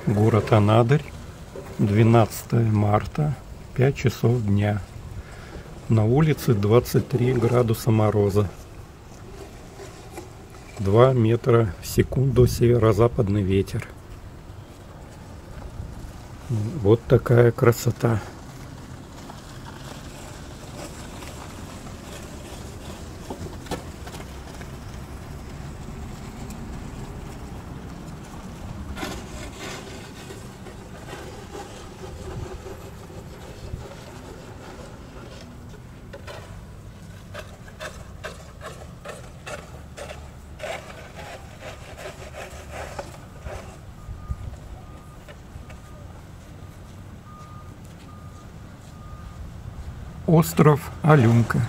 Город Анадырь, 12 марта, 5 часов дня. На улице 23 градуса мороза. 2 метра в секунду северо-западный ветер. Вот такая красота. Остров Алюмка.